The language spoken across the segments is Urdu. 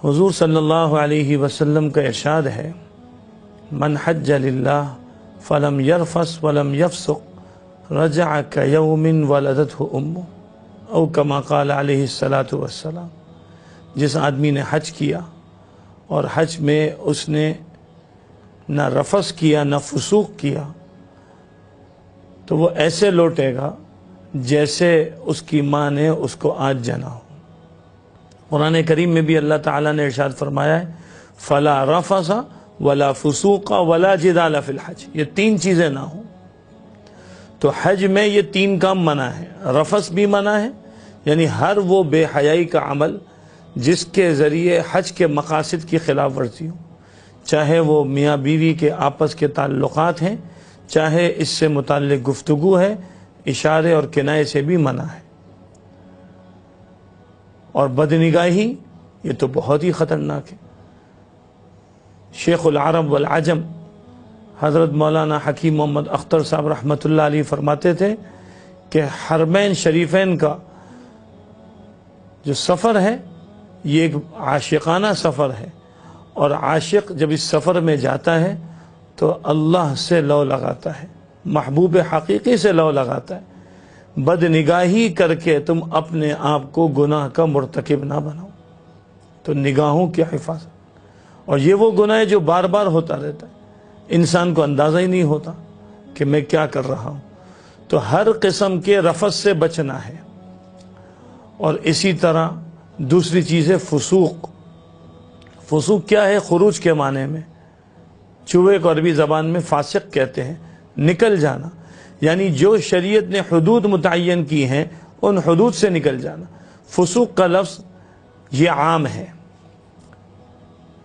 حضور صلی اللہ علیہ وسلم کا ارشاد ہے، من حج للہ فلم یرفث ولم یفسق رجع کیوم ولدتہ امہ، او کما قال علیہ الصلاۃ والسلام۔ جس آدمی نے حج کیا اور حج میں اس نے نہ رفث کیا نہ فسوق کیا تو وہ ایسے لوٹے گا جیسے اس کی ماں نے اس کو آج جنا ہو۔ قرآن کریم میں بھی اللہ تعالیٰ نے ارشاد فرمایا ہے، فلا رفث ولا فسوق ولا جدال فی الحج، یہ تین چیزیں نہ ہوں۔ تو حج میں یہ تین کام منع ہے۔ رفث بھی منع ہے، یعنی ہر وہ بے حیائی کا عمل جس کے ذریعے حج کے مقاصد کی خلاف ورزی ہو، چاہے وہ میاں بیوی کے آپس کے تعلقات ہیں، چاہے اس سے متعلق گفتگو ہے، اشارے اور کنائے سے بھی منع ہے۔ اور بدنگاہی یہ تو بہت ہی خطرناک ہے۔ شیخ العرب والعجم حضرت مولانا حکیم محمد اختر صاحب رحمۃ اللہ علیہ فرماتے تھے کہ حرمین شریفین کا جو سفر ہے یہ ایک عاشقانہ سفر ہے، اور عاشق جب اس سفر میں جاتا ہے تو اللہ سے لو لگاتا ہے، محبوب حقیقی سے لو لگاتا ہے۔ بد نگاہی کر کے تم اپنے آپ کو گناہ کا مرتکب نہ بناؤ۔ تو نگاہوں کی حفاظت، اور یہ وہ گناہ ہے جو بار بار ہوتا رہتا ہے، انسان کو اندازہ ہی نہیں ہوتا کہ میں کیا کر رہا ہوں۔ تو ہر قسم کے رفث سے بچنا ہے۔ اور اسی طرح دوسری چیز ہے فسوق۔ فسوق کیا ہے؟ خروج کے معنی میں، چوہے کو عربی زبان میں فاسق کہتے ہیں، نکل جانا، یعنی جو شریعت نے حدود متعین کی ہیں ان حدود سے نکل جانا۔ فسوق کا لفظ یہ عام ہے،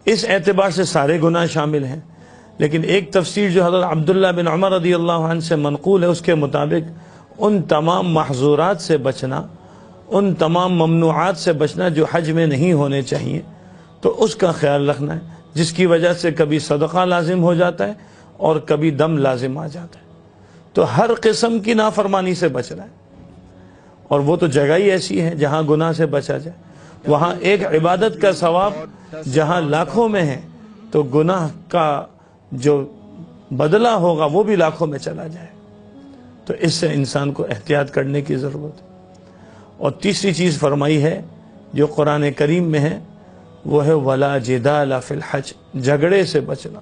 اس اعتبار سے سارے گناہ شامل ہیں، لیکن ایک تفسیر جو حضرت عبداللہ بن عمر رضی اللہ عنہ سے منقول ہے، اس کے مطابق ان تمام محظورات سے بچنا، ان تمام ممنوعات سے بچنا جو حج میں نہیں ہونے چاہیے، تو اس کا خیال رکھنا ہے، جس کی وجہ سے کبھی صدقہ لازم ہو جاتا ہے اور کبھی دم لازم آ جاتا ہے۔ تو ہر قسم کی نافرمانی سے بچنا ہے، اور وہ تو جگہ ہی ایسی ہے جہاں گناہ سے بچا جائے۔ وہاں ایک عبادت کا ثواب جہاں لاکھوں میں ہے تو گناہ کا جو بدلہ ہوگا وہ بھی لاکھوں میں چلا جائے۔ تو اس سے انسان کو احتیاط کرنے کی ضرورت ہے۔ اور تیسری چیز فرمائی ہے جو قرآن کریم میں ہے، وہ ہے ولا جدال فی الحج، جھگڑے سے بچنا۔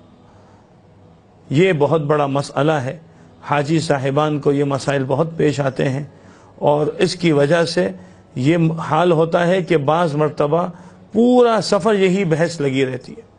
یہ بہت بڑا مسئلہ ہے، حاجی صاحبان کو یہ مسائل بہت پیش آتے ہیں، اور اس کی وجہ سے یہ حال ہوتا ہے کہ بعض مرتبہ پورا سفر یہی بحث لگی رہتی ہے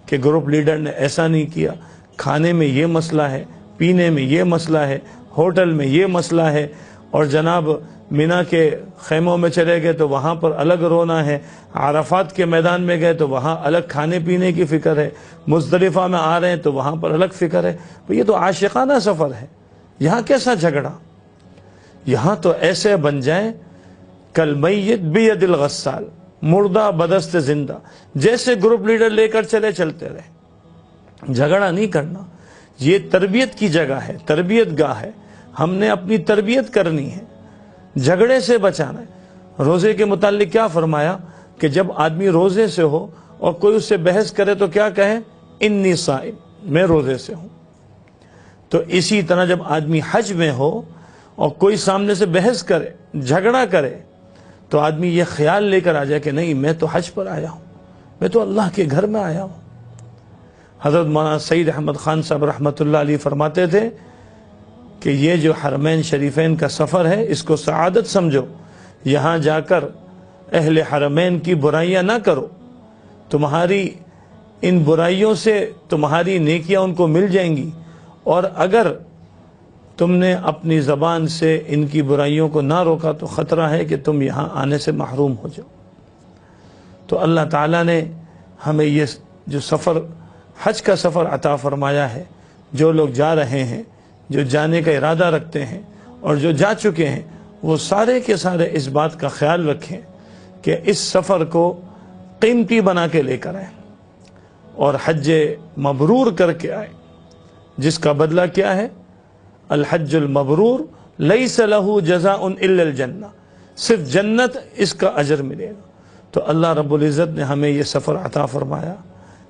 کہ گروپ لیڈر نے ایسا نہیں کیا، کھانے میں یہ مسئلہ ہے، پینے میں یہ مسئلہ ہے، ہوٹل میں یہ مسئلہ ہے، اور جناب مینا کے خیموں میں چلے گئے تو وہاں پر الگ رونا ہے، عرفات کے میدان میں گئے تو وہاں الگ کھانے پینے کی فکر ہے، مزدلفہ میں آ رہے ہیں تو وہاں پر الگ فکر ہے۔ تو یہ تو عاشقانہ سفر ہے، یہاں کیسا جھگڑا؟ یہاں تو ایسے بن جائیں کالمیت بید الغسال، مردہ بدست زندہ، جیسے گروپ لیڈر لے کر چلتے رہے۔ جھگڑا نہیں کرنا، یہ تربیت کی جگہ ہے، تربیت گاہ ہے، ہم نے اپنی تربیت کرنی ہے، جھگڑے سے بچانا ہے۔ روزے کے متعلق کیا فرمایا کہ جب آدمی روزے سے ہو اور کوئی اس سے بحث کرے تو کیا کہے؟ انی صائم، میں روزے سے ہوں۔ تو اسی طرح جب آدمی حج میں ہو اور کوئی سامنے سے بحث کرے، جھگڑا کرے، تو آدمی یہ خیال لے کر آ جائے کہ نہیں، میں تو حج پر آیا ہوں، میں تو اللہ کے گھر میں آیا ہوں۔ حضرت مولانا سعید احمد خان صاحب رحمۃ اللہ علیہ فرماتے تھے کہ یہ جو حرمین شریفین کا سفر ہے اس کو سعادت سمجھو، یہاں جا کر اہل حرمین کی برائیاں نہ کرو، تمہاری ان برائیوں سے تمہاری نیکیاں ان کو مل جائیں گی، اور اگر تم نے اپنی زبان سے ان کی برائیوں کو نہ روکا تو خطرہ ہے کہ تم یہاں آنے سے محروم ہو جاؤ۔ تو اللہ تعالیٰ نے ہمیں یہ جو سفر، حج کا سفر عطا فرمایا ہے۔ جو لوگ جا رہے ہیں، جو جانے کا ارادہ رکھتے ہیں اور جو جا چکے ہیں، وہ سارے کے سارے اس بات کا خیال رکھیں کہ اس سفر کو قیمتی بنا کے لے کر آئیں اور حج مبرور کر کے آئیں، جس کا بدلہ کیا ہے؟ الحج المبرور لیس لہ جزاء الا الجنہ، صرف جنت اس کا اجر ملے گا۔ تو اللہ رب العزت نے ہمیں یہ سفر عطا فرمایا،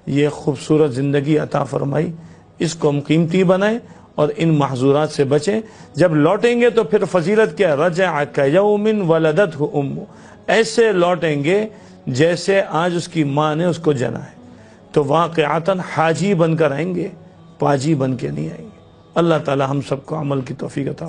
یہ خوبصورت زندگی عطا فرمائی، اس کو ہم قیمتی بنائیں اور ان محظورات سے بچیں۔ جب لوٹیں گے تو پھر فضیلت کیا؟ رجع کیوم ولدتہ امہ، ایسے لوٹیں گے جیسے آج اس کی ماں نے اس کو جنا ہے۔ تو واقعتاً حاجی بن کر آئیں گے، پاجی بن کے نہیں آئیں گے۔ اللہ تعالی ہم سب کو عمل کی توفیق عطا فرمائے۔